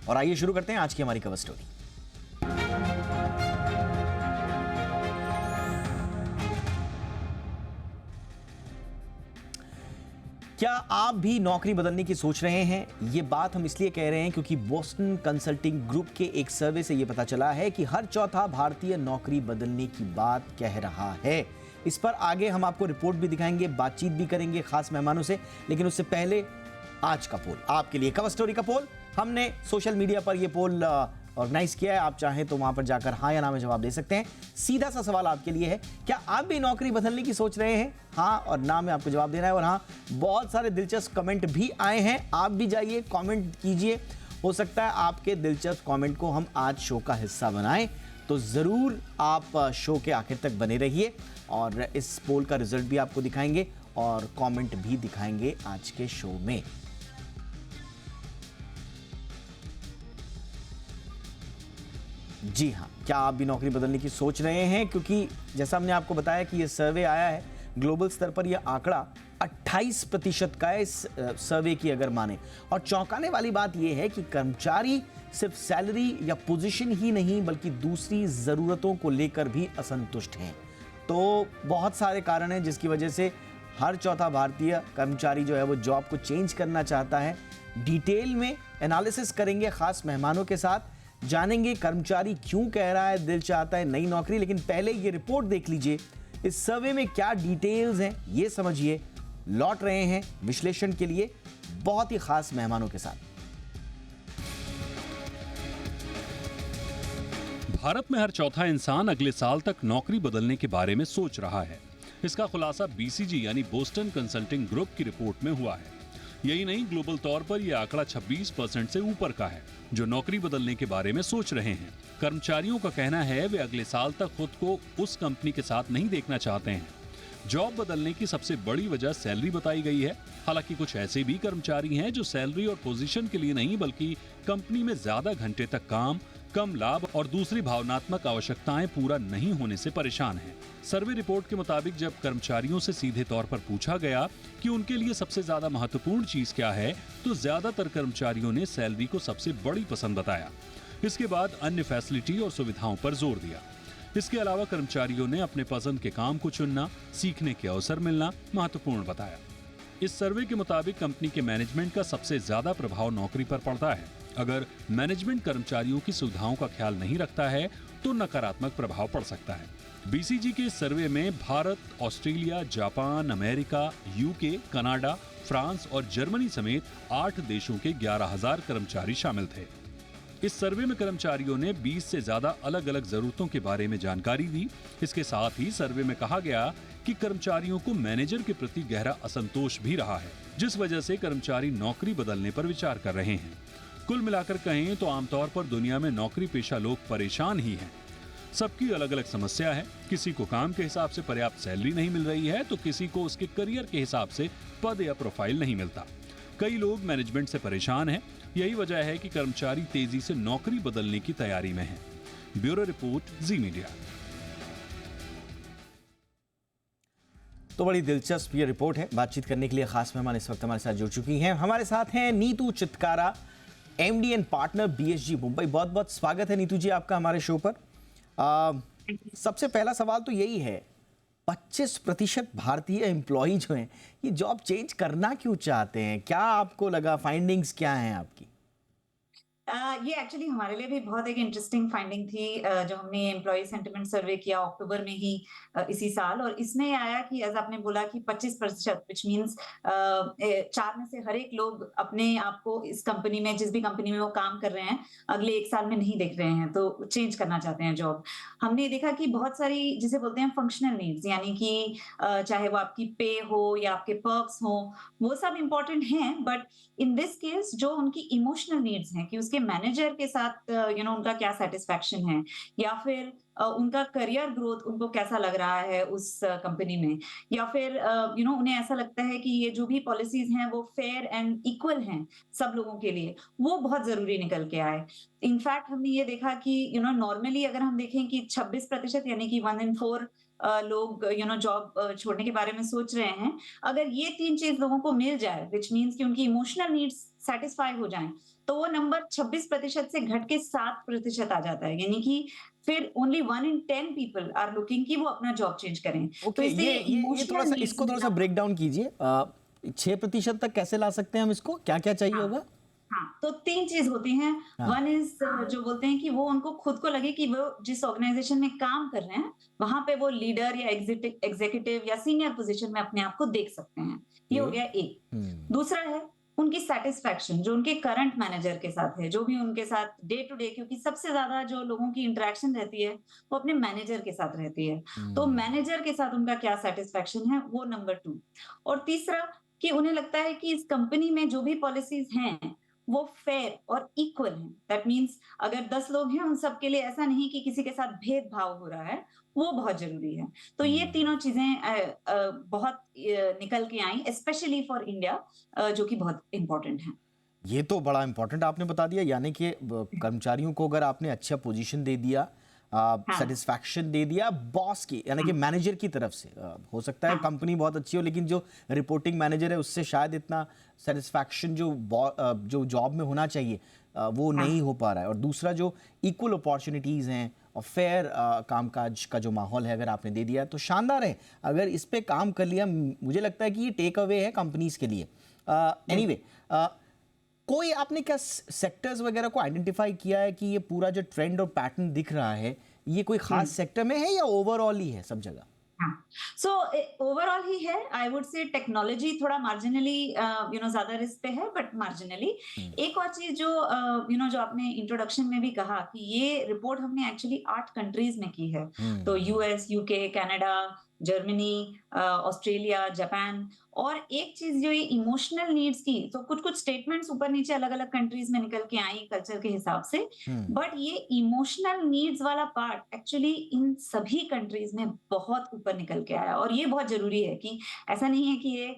और आइए शुरू करते हैं आज की हमारी कवर स्टोरी। क्या आप भी नौकरी बदलने की सोच रहे हैं? ये बात हम इसलिए कह रहे हैं क्योंकि बोस्टन कंसल्टिंग ग्रुप के एक सर्वे से ये पता चला है कि हर चौथा भारतीय नौकरी बदलने की बात कह रहा है। इस पर आगे हम आपको रिपोर्ट भी दिखाएंगे, बातचीत भी करेंगे खास मेहमानों से, लेकिन उससे पहले आज का पोल आपके लिए, कवर स्टोरी का पोल। हमने सोशल मीडिया पर यह पोल ऑर्गेनाइज किया है। आप चाहें तो वहां पर जाकर हाँ या ना में जवाब दे सकते हैं। सीधा सा सवाल आपके लिए है, क्या आप भी नौकरी बदलने की सोच रहे हैं? हाँ और ना में आपको जवाब देना है। और हाँ, बहुत सारे दिलचस्प कमेंट भी आए हैं, आप भी जाइए कमेंट कीजिए। हो सकता है आपके दिलचस्प कमेंट को हम आज शो का हिस्सा बनाएं, तो जरूर आप शो के आखिर तक बने रहिए और इस पोल का रिजल्ट भी आपको दिखाएंगे और कमेंट भी दिखाएंगे आज के शो में। जी हाँ, क्या आप भी नौकरी बदलने की सोच रहे हैं? क्योंकि जैसा हमने आपको बताया कि ये सर्वे आया है ग्लोबल स्तर पर, यह आंकड़ा 28% का है इस सर्वे की अगर माने। और चौंकाने वाली बात यह है कि कर्मचारी सिर्फ सैलरी या पोजीशन ही नहीं बल्कि दूसरी ज़रूरतों को लेकर भी असंतुष्ट हैं। तो बहुत सारे कारण हैं जिसकी वजह से हर चौथा भारतीय कर्मचारी जो है वो जॉब को चेंज करना चाहता है। डिटेल में एनालिसिस करेंगे खास मेहमानों के साथ, जानेंगे कर्मचारी क्यों कह रहा है दिल चाहता है नई नौकरी। लेकिन पहले ये रिपोर्ट देख लीजिए, इस सर्वे में क्या डिटेल्स हैं ये समझिए। लौट रहे हैं विश्लेषण के लिए बहुत ही खास मेहमानों के साथ। भारत में हर चौथा इंसान अगले साल तक नौकरी बदलने के बारे में सोच रहा है। इसका खुलासा बीसीजी यानी बोस्टन कंसल्टिंग ग्रुप की रिपोर्ट में हुआ है। यही नहीं, ग्लोबल तौर पर यह आंकड़ा 26% से ऊपर का है जो नौकरी बदलने के बारे में सोच रहे हैं। कर्मचारियों का कहना है वे अगले साल तक खुद को उस कंपनी के साथ नहीं देखना चाहते हैं। जॉब बदलने की सबसे बड़ी वजह सैलरी बताई गई है। हालांकि कुछ ऐसे भी कर्मचारी हैं जो सैलरी और पोजीशन के लिए नहीं बल्कि कंपनी में ज्यादा घंटे तक काम, कम लाभ और दूसरी भावनात्मक आवश्यकताएं पूरा नहीं होने से परेशान हैं। सर्वे रिपोर्ट के मुताबिक जब कर्मचारियों से सीधे तौर पर पूछा गया कि उनके लिए सबसे ज्यादा महत्वपूर्ण चीज क्या है, तो ज्यादातर कर्मचारियों ने सैलरी को सबसे बड़ी पसंद बताया। इसके बाद अन्य फैसिलिटी और सुविधाओं पर जोर दिया। इसके अलावा कर्मचारियों ने अपने पसंद के काम को चुनना, सीखने के अवसर मिलना महत्वपूर्ण बताया। इस सर्वे के मुताबिक कंपनी के मैनेजमेंट का सबसे ज्यादा प्रभाव नौकरी पर पड़ता है। अगर मैनेजमेंट कर्मचारियों की सुविधाओं का ख्याल नहीं रखता है तो नकारात्मक प्रभाव पड़ सकता है। बीसीजी के सर्वे में Bharat, Australia, Japan, America, UK, Canada, France और जर्मनी समेत 8 देशों के 11,000 कर्मचारी शामिल थे। इस सर्वे में कर्मचारियों ने 20 से ज्यादा अलग अलग जरूरतों के बारे में जानकारी दी। इसके साथ ही सर्वे में कहा गया कि कर्मचारियों को मैनेजर के प्रति गहरा असंतोष भी रहा है, जिस वजह से कर्मचारी नौकरी बदलने पर विचार कर रहे हैं। कुल मिलाकर कहें तो आमतौर पर दुनिया में नौकरी पेशा लोग परेशान ही हैं। सबकी अलग अलग समस्या है। किसी को काम के हिसाब से पर्याप्त सैलरी नहीं मिल रही है तो किसी को उसके करियर के हिसाब से पद या प्रोफाइल नहीं मिलता। कई लोग मैनेजमेंट से परेशान हैं। यही वजह है कि कर्मचारी तेजी से नौकरी बदलने की तैयारी में हैं। ब्यूरो रिपोर्ट, जी मीडिया। तो बड़ी दिलचस्प ये रिपोर्ट है। बातचीत करने के लिए खास मेहमान इस वक्त हमारे साथ जुड़ चुकी हैं। हमारे साथ हैं Neetu Chitkara, MD and partner BSG Mumbai. बहुत बहुत स्वागत है नीतू जी आपका हमारे शो पर। सबसे पहला सवाल तो यही है, 25% भारतीय एम्प्लॉई जो हैं ये जॉब चेंज करना क्यों चाहते हैं? क्या आपको लगा, फाइंडिंग्स क्या हैं आपकी? ये एक्चुअली हमारे लिए भी बहुत एक इंटरेस्टिंग फाइंडिंग थी जो हमने एम्प्लॉय सेंटिमेंट सर्वे किया अक्टूबर में ही इसी साल, और इसमें आया कि एज आपने बोला कि 25% विच मींस 4 में से हर एक लोग अपने आप को इस कंपनी में, जिस भी कंपनी में वो काम कर रहे हैं, अगले 1 साल में नहीं देख रहे हैं, तो चेंज करना चाहते हैं जॉब। हमने देखा कि बहुत सारी जिसे बोलते हैं फंक्शनल नीड्स, यानी कि चाहे वो आपकी पे हो या आपके पर्क्स हो, वो सब इम्पोर्टेंट हैं, बट इन दिस केस जो उनकी इमोशनल नीड्स हैं कि उसके मैनेजर के साथ उनका क्या सेटिस्फैक्शन है, या फिर उनका करियर ग्रोथ उनको कैसा लग रहा है उस कंपनी में, या फिर उन्हें ऐसा लगता है कि ये जो भी पॉलिसीज हैं वो फेयर एंड इक्वल हैं सब लोगों के लिए, वो बहुत जरूरी निकल के आए। इनफैक्ट हमने ये देखा कि नॉर्मली अगर हम देखें कि 26% यानी कि 1 in 4 लोग जॉब छोड़ने के बारे में सोच रहे हैं, अगर ये 3 चीज लोगों को मिल जाए, विच मीन्स कि उनकी इमोशनल नीड्स सेटिस्फाई हो जाएं, तो वो नंबर 26% से घट के 7% आ जाता है, यानी कि फिर only 1 in 10 people are looking कि वो अपना जॉब चेंज करें। तो ओके, इससे ये ये थोड़ा इमोशनल सा, नीड्स इसको थोड़ा सा मिलना। ब्रेक डाउन कीजिए। 6% तक कैसे ला सकते हैं हम इसको? क्या-क्या चाहिए हाँ, होगा? हाँ, तो 3 चीज़ होती हैं। हाँ। वन इज़ जो बोलते हैं कि वो उनको खुद को लगे कि वो जिस ऑर्गनाइज़ेशन में काम कर रहे हैं, वहाँ पे वो लीडर या एग्ज़ीक्यूटिव या सीनियर पोज़ीशन में अपने आप को देख सकते हैं। ये हो ओके। गया एक। हुँ। दूसरा है उनकी सैटिस्फैक्शन जो उनके करंट मैनेजर के साथ है, जो भी उनके साथ डे टू डे, क्योंकि सबसे ज़्यादा जो लोगों की इंटरैक्शन रहती है, वो अपने मैनेजर के साथ रहती है। तो हुँ। मैनेजर के साथ उनका क्या सैटिस्फैक्शन है, वो नंबर 2। और तीसरा कि उन्हें लगता है कि इस कंपनी में जो भी पॉलिसीज़ हैं, वो फेयर और इक्वल हैं। दैट मीन्स अगर 10 लोग हैं, उन सबके लिए ऐसा नहीं कि किसी के साथ भेदभाव हो रहा है, वो बहुत ज़रूरी है। तो ये हुँ। तीनों चीज़ें बहुत निकल के आई स्पेशली फॉर इंडिया, जो कि बहुत इम्पोर्टेंट है। ये तो बड़ा इम्पोर्टेंट आपने बता दिया, यानी कि कर्मचारियों को अगर आपने अच्छा पोजीशन दे दिया, हाँ, सेटिस्फैक्शन दे दिया बॉस की यानी कि हाँ, मैनेजर की तरफ से, हो सकता है हाँ, कंपनी बहुत अच्छी हो लेकिन जो रिपोर्टिंग मैनेजर है उससे शायद इतना सेटिस्फैक्शन जो जॉब में होना चाहिए वो हाँ, नहीं हो पा रहा है। और दूसरा जो इक्वल अपॉर्चुनिटीज़ हैं और फेयर कामकाज का जो माहौल है अगर आपने दे दिया तो शानदार है। अगर इस पे काम कर लिया मुझे लगता है कि ये टेक अवे है कंपनीज के लिए। एनीवे, कोई आपने क्या सेक्टर्स वगैरह को आइडेंटिफाई किया है कि ये पूरा जो ट्रेंड और पैटर्न दिख रहा है ये कोई हुँ। खास सेक्टर में है या ओवरऑल ही है सब जगह? हाँ, सो ओवरऑल ही है। आई वुड से टेक्नोलॉजी थोड़ा मार्जिनली ज़्यादा रिस्क पे है, बट मार्जिनली। हम्म। एक और चीज़ जो जो आपने इंट्रोडक्शन में भी कहा कि ये रिपोर्ट हमने एक्चुअली 8 कंट्रीज़ में की है। तो हम्म। US, UK, Canada, Germany, Australia, Japan. और एक चीज़ जो ये इमोशनल नीड्स की, तो कुछ-कुछ स्टेटमेंट्स ऊपर-नीचे अलग-अलग कंट्रीज़ में निकल के आई कल्चर के हिसाब से। हम्म। बट ये इमोशनल नीड्स वाला पार्ट एक्चुअली इन सभी कंट्रीज में बहुत ऊपर निकल के आया, और ये बहुत जरूरी है कि ऐसा नहीं है कि ये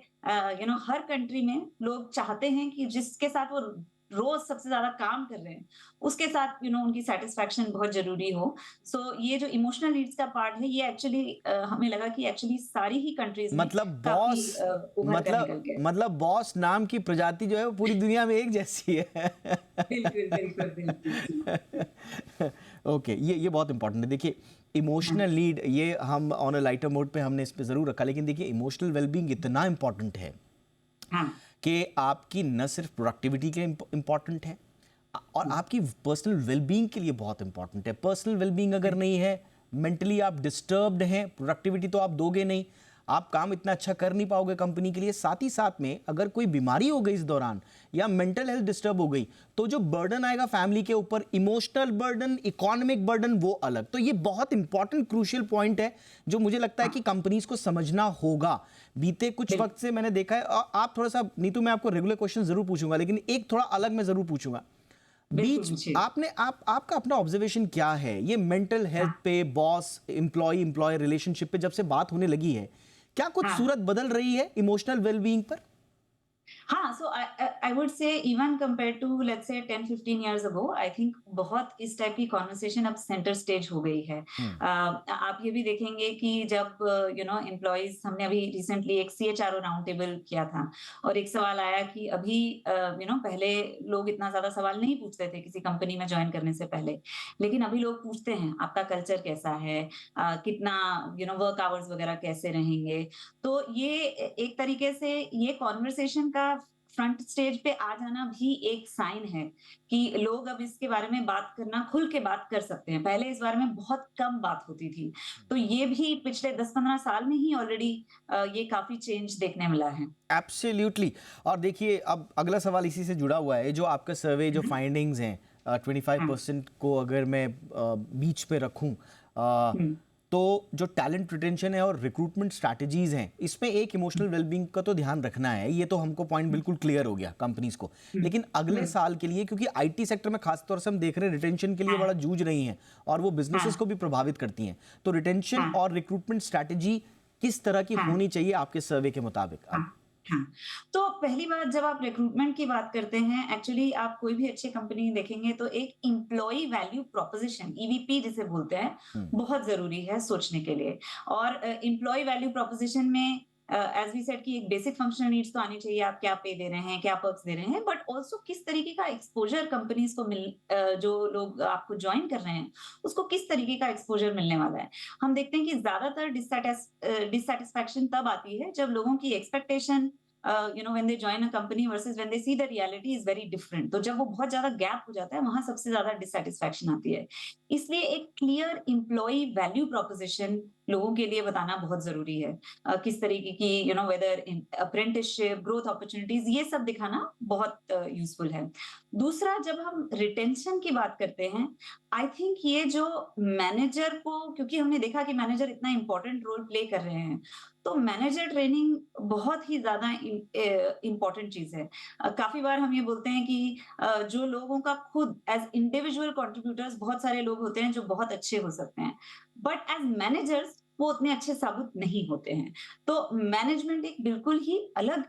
हर कंट्री में लोग चाहते हैं कि जिसके साथ वो रोज सबसे ज्यादा काम कर रहे हैं उसके साथ उनकी सेटिस्फैक्शन बहुत जरूरी हो। सो ये जो इमोशनल नीड्स का पार्ट है, ये एक्चुअली हमें लगा कि एक्चुअली सारी ही कंट्रीज में मतलब काफी बॉस, उभर कर निकल गया। मतलब बॉस नाम की प्रजाति जो है वो पूरी दुनिया में एक जैसी है। बिल्कुल बिल्कुल बिल्कुल जी। ओके, ये बहुत इंपॉर्टेंट है। देखिए, हाँ, इमोशनल लीड ये हम ऑन अ लाइटर मोड पे हमने इस पे ज़रूर रखा, लेकिन देखिए इमोशनल वेलबींग इतना इंपॉर्टेंट है हाँ, कि आपकी न सिर्फ प्रोडक्टिविटी के लिए इम्पॉर्टेंट है और आपकी पर्सनल वेलबींग के लिए बहुत इंपॉर्टेंट है। पर्सनल वेलबींग अगर नहीं है, मेंटली आप डिस्टर्ब्ड हैं, प्रोडक्टिविटी तो आप दोगे नहीं, आप काम इतना अच्छा कर नहीं पाओगे कंपनी के लिए। साथ ही साथ में अगर कोई बीमारी हो गई इस दौरान या मेंटल हेल्थ डिस्टर्ब हो गई तो जो बर्डन आएगा फैमिली के ऊपर, इमोशनल बर्डन, इकोनॉमिक बर्डन, वो अलग। तो ये बहुत इंपॉर्टेंट क्रूशियल पॉइंट है जो मुझे लगता है कि कंपनीज को समझना होगा। बीते कुछ वक्त से मैंने देखा है, और आप थोड़ा सा, नीतू मैं आपको रेगुलर क्वेश्चन जरूर पूछूंगा लेकिन एक थोड़ा अलग मैं जरूर पूछूंगा। बिल्कुल बीच पूछिए। आपका अपना ऑब्जर्वेशन क्या है ये मेंटल हेल्थ हाँ, पे, बॉस एम्प्लॉय रिलेशनशिप पे जब से बात होने लगी है, क्या कुछ हाँ। सूरत बदल रही है इमोशनल वेलबीइंग पर? हाँ, so I would say even compare to let's say 10-15 years ago, I think बहुत इस टाइप की कॉन्वर्सेशन अब सेंटर स्टेज हो गई है। हम्म। आप ये भी देखेंगे कि जब एम्प्लॉइज, हमने अभी रिसेंटली एक सीएचआरओ राउंड टेबल किया था, और एक सवाल आया कि अभी पहले लोग इतना ज्यादा सवाल नहीं पूछते थे किसी कंपनी में ज्वाइन करने से पहले, लेकिन अभी लोग पूछते हैं आपका कल्चर कैसा है, कितना वर्क आवर्स वगैरह कैसे रहेंगे। तो ये एक तरीके से ये कॉन्वर्सेशन का फ्रंट स्टेज पे आ जाना भी एक साइन है कि लोग अब इसके बारे में बात करना, खुल के बात कर सकते हैं। पहले इस बारे में बहुत कम बात होती थी। तो ये भी पिछले 10-15 साल में ही ऑलरेडी ये काफी चेंज देखने मिला है। एब्सोल्युटली। और देखिए अब अगला सवाल इसी से जुड़ा हुआ है, जो आपका सर्वे जो फाइंडिंग्स हैं, 25% को अगर मैं बीच पे रखूं, हम्म, तो जो टैलेंट रिटेंशन है और रिक्रूटमेंट स्ट्रैटेजीज हैं, इसमें एक इमोशनल वेलबींग का तो ध्यान रखना है, ये तो हमको पॉइंट बिल्कुल क्लियर हो गया कंपनीज को। लेकिन अगले साल के लिए, क्योंकि आईटी सेक्टर में खासतौर से हम देख रहे हैं रिटेंशन के लिए बड़ा जूझ रही हैं और वो बिजनेसेस को भी प्रभावित करती हैं, तो रिटेंशन हाँ, और रिक्रूटमेंट स्ट्रैटेजी किस तरह की हाँ, होनी चाहिए आपके सर्वे के मुताबिक? अब हाँ, हाँ। तो पहली बात, जब आप रिक्रूटमेंट की बात करते हैं, एक्चुअली आप कोई भी अच्छी कंपनी देखेंगे तो एक एम्प्लॉय वैल्यू प्रोपोजिशन, ईवीपी जिसे बोलते हैं, हम्म। बहुत ज़रूरी है सोचने के लिए। और एम्प्लॉय वैल्यू प्रोपोजिशन में एज वी सेड कि एक बेसिक फंक्शनल नीड्स तो आनी चाहिए, आप क्या पे दे रहे हैं, क्या पर्क्स दे रहे हैं, बट ऑल्सो किस तरीके का एक्सपोजर कंपनीज को जो लोग आपको ज्वाइन कर रहे हैं उसको किस तरीके का एक्सपोजर मिलने वाला है। हम देखते हैं कि ज्यादातर डिससेटिस्फैक्शन तब आती है जब लोगों की expectation when they join a company versus when they see the reality is very different। तो जब वो बहुत ज्यादा गैप हो जाता है, वहां सबसे ज्यादा डिससेटिस्फैक्शन आती है। इसलिए एक क्लियर एम्प्लॉय वैल्यू प्रोपोजिशन लोगों के लिए बताना बहुत जरूरी है। किस तरीके की वेदर अप्रेंटिसशिप, ग्रोथ अपॉर्चुनिटीज, ये सब दिखाना बहुत यूजफुल है। दूसरा, जब हम रिटेंशन की बात करते हैं, आई थिंक ये जो मैनेजर को, क्योंकि हमने देखा कि मैनेजर इतना इंपॉर्टेंट रोल प्ले कर रहे हैं, तो मैनेजर ट्रेनिंग बहुत ही ज्यादा इंपॉर्टेंट चीज है। काफी बार हम ये बोलते हैं कि जो लोगों का खुद एज इंडिविजुअल कंट्रीब्यूटर्स बहुत सारे लोग होते हैं जो बहुत अच्छे हो सकते हैं, बट एज मैनेजर्स वो उतने अच्छे साबित नहीं होते हैं। तो मैनेजमेंट एक बिल्कुल ही अलग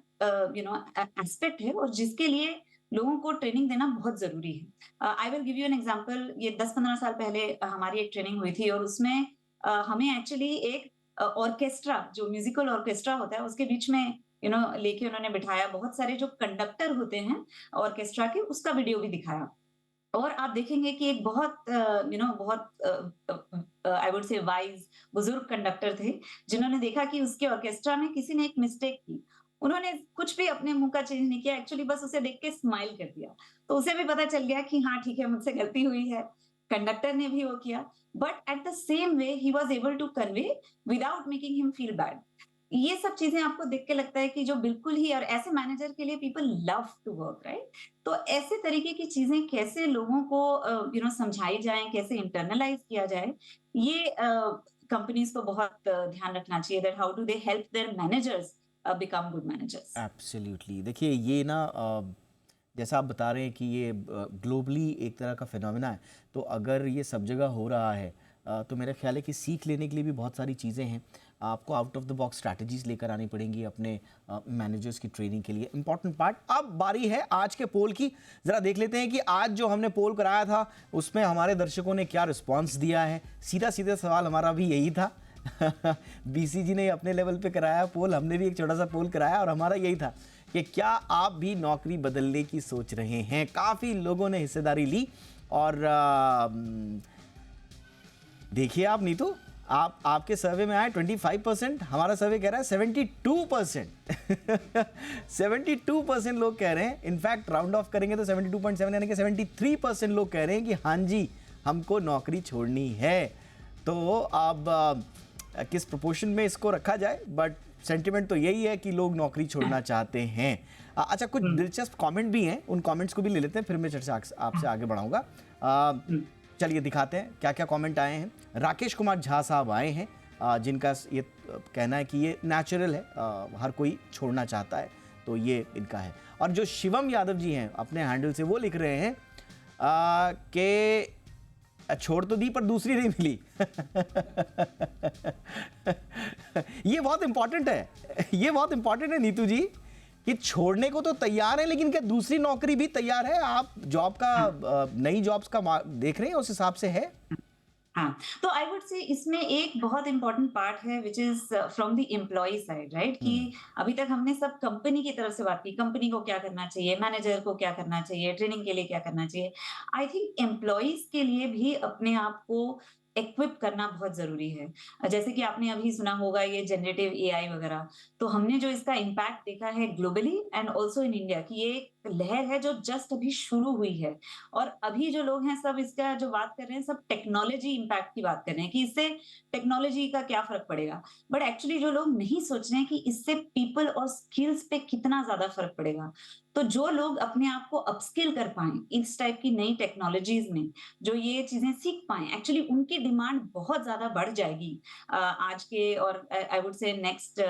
एस्पेक्ट है और जिसके लिए लोगों को ट्रेनिंग देना बहुत जरूरी है। I will give you an example. ये 10-15 साल पहले हमारी एक ट्रेनिंग हुई थी और उसमें हमें एक्चुअली एक ऑर्केस्ट्रा, जो म्यूजिकल ऑर्केस्ट्रा होता है, उसके बीच में लेके उन्होंने बिठाया, बहुत सारे जो कंडक्टर होते हैं ऑर्केस्ट्रा के, उसका वीडियो भी दिखाया। और आप देखेंगे कि एक बहुत आई वुड से वाइज बुजुर्ग कंडक्टर थे, जिन्होंने देखा कि उसके ऑर्केस्ट्रा में किसी ने एक मिस्टेक की। उन्होंने कुछ भी अपने मुंह का चेंज नहीं किया, एक्चुअली बस उसे देख के स्माइल कर दिया। तो उसे भी पता चल गया कि हाँ ठीक है, मुझसे गलती हुई है। कंडक्टर ने भी वो किया, but at the same way ही was able to convey without making him feel bad. ये सब चीजें आपको देख के लगता है कि जो बिल्कुल ही, और ऐसे मैनेजर के लिए people love to work, right. तो ऐसे तरीके की चीजें कैसे लोगों को समझाई जाएं, कैसे इंटरनलाइज किया जाए, ये कंपनीज को बहुत ध्यान रखना चाहिए, that how do they help their managers become good managers. Absolutely. देखिए ये ना जैसा आप बता रहे हैं कि ये ग्लोबली एक तरह का फिनोमेना है, तो अगर ये सब जगह हो रहा है तो मेरा ख्याल है कि सीख लेने के लिए भी बहुत सारी चीज़ें हैं। आपको out of the box strategies लेकर आनी पड़ेंगी अपने मैनेजर्स की ट्रेनिंग के लिए। Important part. अब बारी है आज के पोल की। ज़रा देख लेते हैं कि आज जो हमने पोल कराया था उसमें हमारे दर्शकों ने क्या रिस्पॉन्स दिया है। सीधा सीधा सवाल हमारा भी यही था। बीसीजी ने अपने लेवल पे कराया पोल, हमने भी एक छोटा सा पोल कराया और हमारा यही था कि क्या आप भी नौकरी बदलने की सोच रहे हैं। काफ़ी लोगों ने हिस्सेदारी ली और देखिए आप नीतू, आपके सर्वे में आए 25%, हमारा सर्वे कह रहा है 72%। 72% लोग कह रहे हैं, इनफैक्ट राउंड ऑफ करेंगे तो 72.7 यानी कि 73% लोग कह रहे हैं कि हाँ जी हमको नौकरी छोड़नी है। तो अब किस प्रोपोर्शन में इसको रखा जाए, बट सेंटिमेंट तो यही है कि लोग नौकरी छोड़ना चाहते हैं। अच्छा, कुछ दिलचस्प कमेंट भी हैं, उन कमेंट्स को भी ले लेते हैं, फिर मैं चर्चा आपसे आगे बढ़ाऊंगा। चलिए दिखाते हैं क्या क्या कमेंट आए हैं। राकेश कुमार झा साहब आए हैं, जिनका ये कहना है कि ये नेचुरल है, हर कोई छोड़ना चाहता है, तो ये इनका है। और जो शिवम यादव जी हैं अपने हैंडल से, वो लिख रहे हैं कि छोड़ तो दी पर दूसरी नहीं मिली। ये बहुत इंपॉर्टेंट है, ये बहुत इंपॉर्टेंट है नीतू जी, कि छोड़ने को तो तैयार है लेकिन क्या दूसरी नौकरी भी तैयार है? आप जॉब का नई जॉब्स का देख रहे हैं, उस हिसाब से है? हाँ, तो आई वुड से इसमें एक बहुत इंपॉर्टेंट पार्ट है which is from the employee side, right, कि अभी तक हमने सब कंपनी की तरफ से बात की, कंपनी को क्या करना चाहिए, मैनेजर को क्या करना चाहिए, ट्रेनिंग के लिए क्या करना चाहिए। आई थिंक एम्प्लॉयज के लिए भी अपने आप को इक्विप करना बहुत जरूरी है। जैसे कि आपने अभी सुना होगा ये जनरेटिव एआई वगैरह, तो हमने जो इसका इम्पैक्ट देखा है globally and also in India, कि ये एक लहर है जो जस्ट अभी शुरू हुई है। और अभी जो लोग हैं सब इसका जो बात कर रहे हैं, सब टेक्नोलॉजी इम्पैक्ट की बात कर रहे हैं कि इससे टेक्नोलॉजी का क्या फर्क पड़ेगा, बट एक्चुअली जो लोग नहीं सोच रहे हैं कि इससे पीपल और स्किल्स पे कितना ज्यादा फर्क पड़ेगा। तो जो लोग अपने आप को अपस्किल कर पाए इस टाइप की नई टेक्नोलॉजीज में, जो ये चीजें सीख पाए, एक्चुअली उनकी डिमांड बहुत ज्यादा बढ़ जाएगी आज के और आई वुड से नेक्स्ट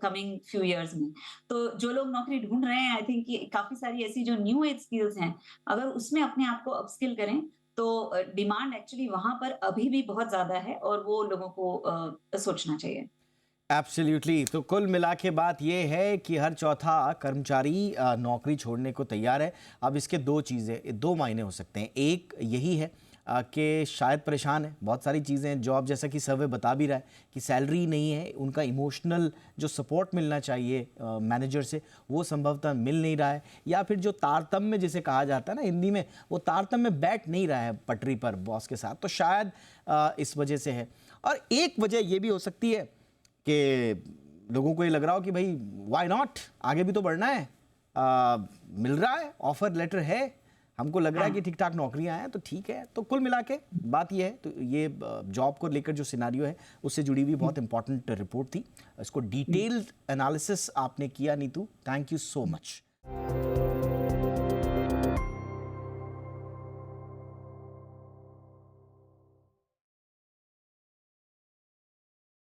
कमिंग फ्यू इयर्स में। तो जो लोग नौकरी ढूंढ रहे हैं, आई थिंक काफी सारी ऐसी जो न्यू एज स्किल्स हैं, अगर उसमें अपने आप को अपस्किल करें तो डिमांड एक्चुअली वहां पर अभी भी बहुत ज्यादा है और वो लोगों को सोचना चाहिए। एब्सोल्युटली। तो कुल मिला के बात यह है कि हर चौथा कर्मचारी नौकरी छोड़ने को तैयार है। अब इसके दो मायने हो सकते हैं। एक यही है कि शायद परेशान है, बहुत सारी चीज़ें हैं। जॉब, जैसा कि सर्वे बता भी रहा है कि सैलरी नहीं है, उनका इमोशनल जो सपोर्ट मिलना चाहिए मैनेजर से वो संभवतः मिल नहीं रहा है, या फिर जो तारतम्य जिसे कहा जाता है ना हिंदी में, वो तारतम्य बैठ नहीं रहा है पटरी पर बॉस के साथ, तो शायद इस वजह से है। और एक वजह ये भी हो सकती है कि लोगों को ये लग रहा हो कि भाई व्हाई नॉट, आगे भी तो बढ़ना है, मिल रहा है, ऑफर लेटर है, हमको लग रहा है कि ठीक ठाक नौकरियां हैं, तो ठीक है। तो कुल मिला के बात ये है, तो ये जॉब को लेकर जो सिनारियो है उससे जुड़ी हुई बहुत इंपॉर्टेंट रिपोर्ट थी। इसको डिटेल्ड एनालिसिस आपने किया Neetu, thank you so much.